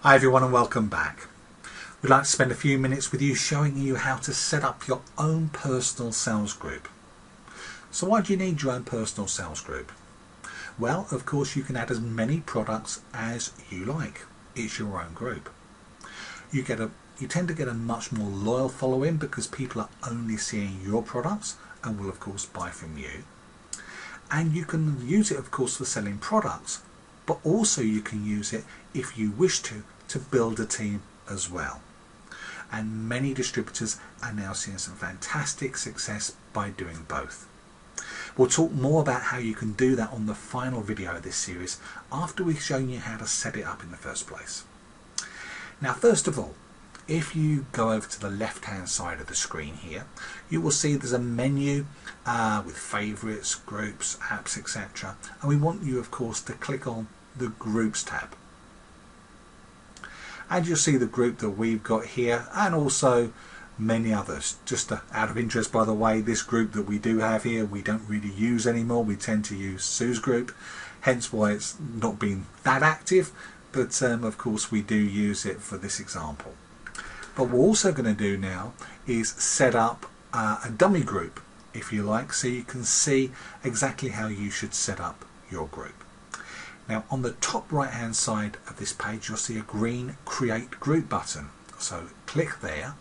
Hi everyone and welcome back. We'd like to spend a few minutes with you showing you how to set up your own personal sales group. So why do you need your own personal sales group? Well, of course you can add as many products as you like. It's your own group. You tend to get a much more loyal following because people are only seeing your products and will of course buy from you. And you can use it of course for selling products, but also you can use it if you wish to build a team as well. And many distributors are now seeing some fantastic success by doing both. We'll talk more about how you can do that on the final video of this series after we've shown you how to set it up in the first place. Now first of all, if you go over to the left hand side of the screen here, you will see there's a menu with favourites, groups, apps, etc. And we want you of course to click on the groups tab. And you'll see the group that we've got here and also many others. Just out of interest, by the way, this group that we do have here we don't really use anymore. We tend to use Sue's group, hence why it's not been that active, but of course we do use it for this example. But what we're also going to do now is set up a dummy group, if you like, so you can see exactly how you should set up your group. Now on the top right hand side of this page you'll see a green Create Group button. So click there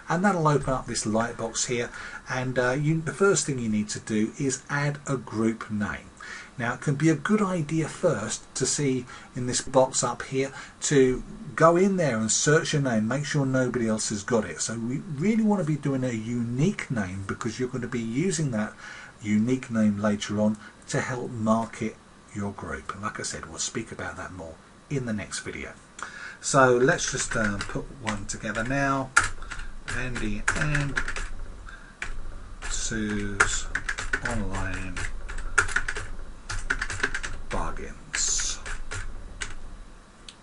and that'll open up this light box here, and the first thing you need to do is add a group name. Now it can be a good idea first to see in this box up here to go in there and search your name, make sure nobody else has got it. So we really want to be doing a unique name because you're going to be using that unique name later on to help market your group. And like I said, we'll speak about that more in the next video. So let's just put one together now. Andy and Sue's online bargains.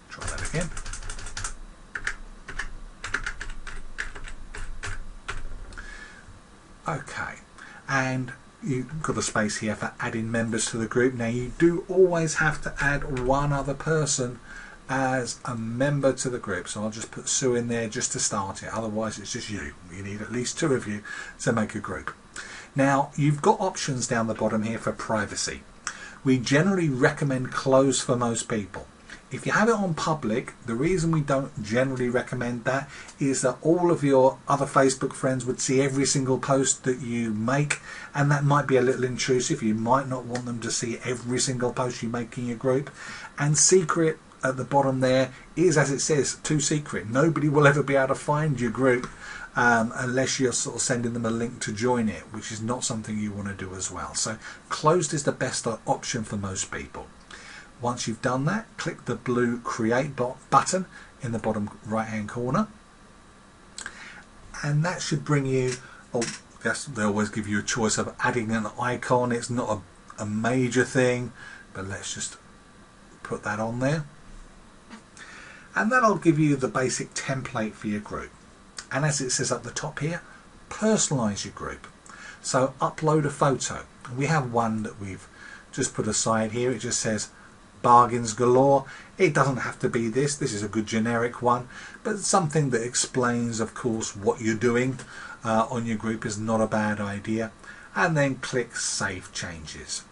Try that again. Okay, and you've got a space here for adding members to the group. Now you do always have to add one other person as a member to the group, so I'll just put Sue in there just to start it, otherwise it's just you. You need at least two of you to make a group. Now you've got options down the bottom here for privacy. We generally recommend closed for most people. If you have it on public, the reason we don't generally recommend that is that all of your other Facebook friends would see every single post that you make, and that might be a little intrusive. You might not want them to see every single post you make in your group. And secret at the bottom there is, as it says, to secret. Nobody will ever be able to find your group unless you're sort of sending them a link to join it, which is not something you want to do as well. So closed is the best option for most people. Once you've done that, click the blue Create button in the bottom right hand corner, and that should bring you, they always give you a choice of adding an icon. It's not a major thing, but let's just put that on there, and that'll give you the basic template for your group. And as it says up the top here, personalize your group. So upload a photo. We have one that we've just put aside here. It just says bargains galore. It doesn't have to be this is a good generic one, but something that explains of course what you're doing on your group is not a bad idea. And then click Save Changes.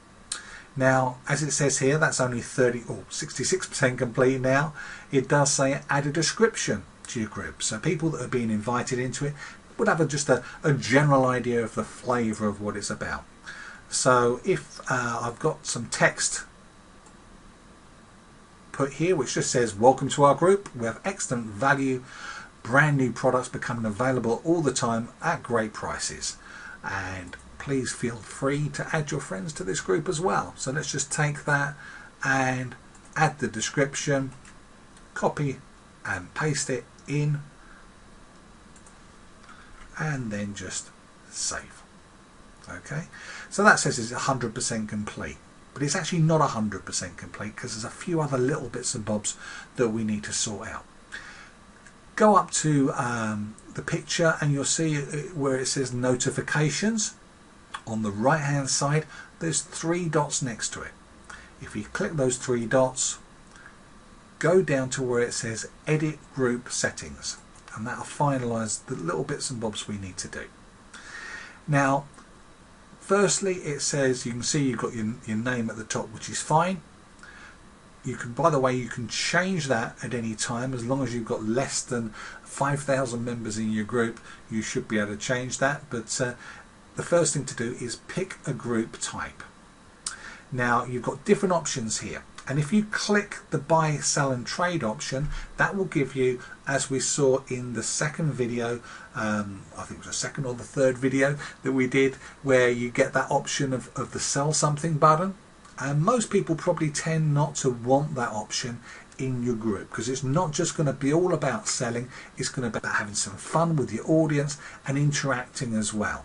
Now as it says here, that's only 66% complete now. It does say add a description to your group, so people that are being invited into it would have just a general idea of the flavour of what it's about. So if I've got some text put here which just says welcome to our group, we have excellent value, brand new products becoming available all the time at great prices, and please feel free to add your friends to this group as well. So let's just take that and add the description, copy and paste it in, and then just save. Okay, so that says it's 100% complete, but it's actually not 100% complete because there's a few other little bits and bobs that we need to sort out. Go up to the picture and you'll see where it says notifications. On the right hand side there's three dots next to it. If you click those three dots, go down to where it says edit group settings, and that'll finalize the little bits and bobs we need to do. Now firstly, it says, you can see you've got your name at the top, which is fine. You can, by the way, you can change that at any time. As long as you've got less than 5,000 members in your group, you should be able to change that. But the first thing to do is pick a group type. Now you've got different options here, and if you click the buy, sell and trade option, that will give you, as we saw in the second video, I think it was the second or the third video that we did, where you get that option of the sell something button. And most people probably tend not to want that option in your group, because it's not just going to be all about selling, it's going to be about having some fun with your audience and interacting as well.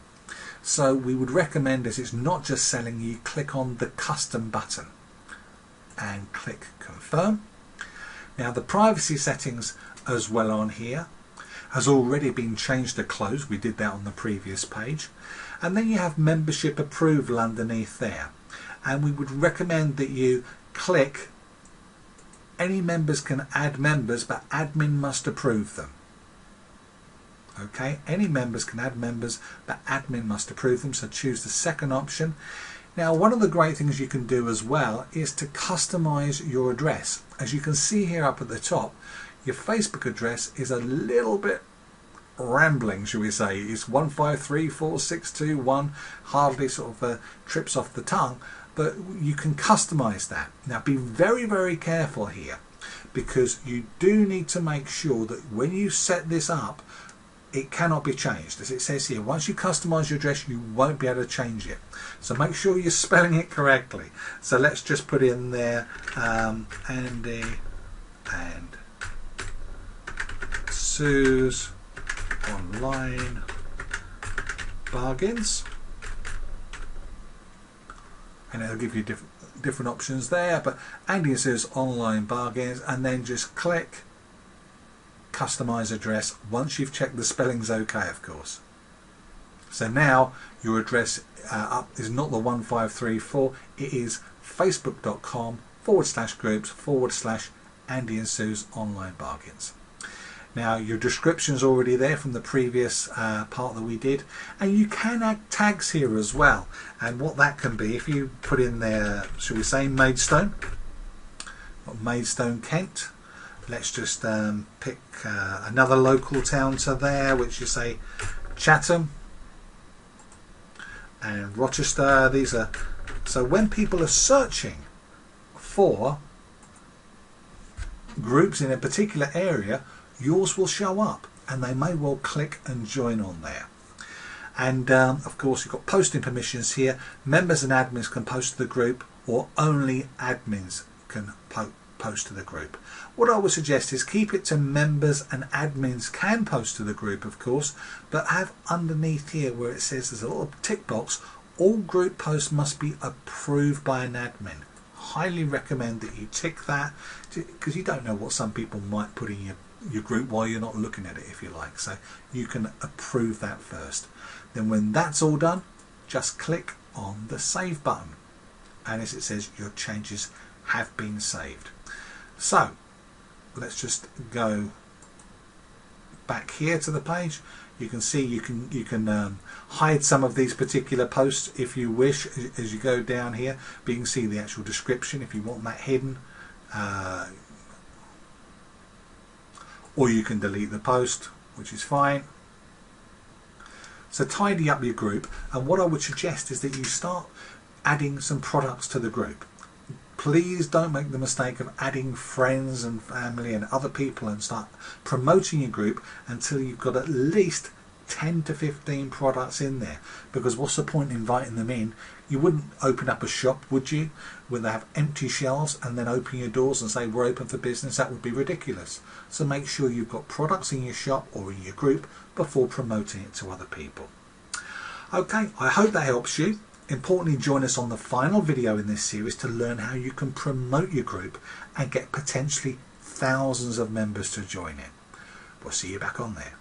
So we would recommend, as it's not just selling, you click on the custom button and click confirm. Now the privacy settings as well on here has already been changed to close. We did that on the previous page. And then you have membership approval underneath there. And we would recommend that you click any members can add members, but admin must approve them. Okay, any members can add members, but admin must approve them. So choose the second option. Now one of the great things you can do as well is to customize your address. As you can see here up at the top, your Facebook address is a little bit rambling, shall we say. It's 1534621, hardly sort of trips off the tongue, but you can customize that. Now be very, very careful here, because you do need to make sure that when you set this up, it cannot be changed. As it says here, once you customize your address, you won't be able to change it. So make sure you're spelling it correctly. So let's just put in there Andy and Sue's online bargains, and it'll give you different options there, but Andy and Sue's online bargains, and then just click customize address once you've checked the spelling's okay, of course. So now your address up is not the 1534, it is facebook.com/groups/Andy and Sue's online bargains. Now your description's already there from the previous part that we did, and you can add tags here as well. And what that can be, if you put in there, shall we say Maidstone, or Maidstone, Kent. Let's just pick another local town to there, which you say Chatham and Rochester. These are, so when people are searching for groups in a particular area, yours will show up, and they may well click and join on there. And of course you've got posting permissions here. Members and admins can post to the group, or only admins can post to the group. What I would suggest is keep it to members and admins can post to the group, of course, but have underneath here where it says there's a little tick box, all group posts must be approved by an admin. Highly recommend that you tick that, because you don't know what some people might put in your group while you're not looking at it, if you like. So you can approve that first. Then when that's all done, just click on the save button, and as it says, your changes have been saved. So let's just go back here to the page. You can see you can hide some of these particular posts if you wish as you go down here, but you can see the actual description if you want that hidden, or you can delete the post, which is fine. So tidy up your group, and what I would suggest is that you start adding some products to the group. Please don't make the mistake of adding friends and family and other people and start promoting your group until you've got at least 10 to 15 products in there, because what's the point in inviting them in? You wouldn't open up a shop, would you, where they have empty shelves and then open your doors and say we're open for business? That would be ridiculous. So make sure you've got products in your shop or in your group before promoting it to other people. Okay, I hope that helps you. Importantly, join us on the final video in this series to learn how you can promote your group and get potentially thousands of members to join it. We'll see you back on there.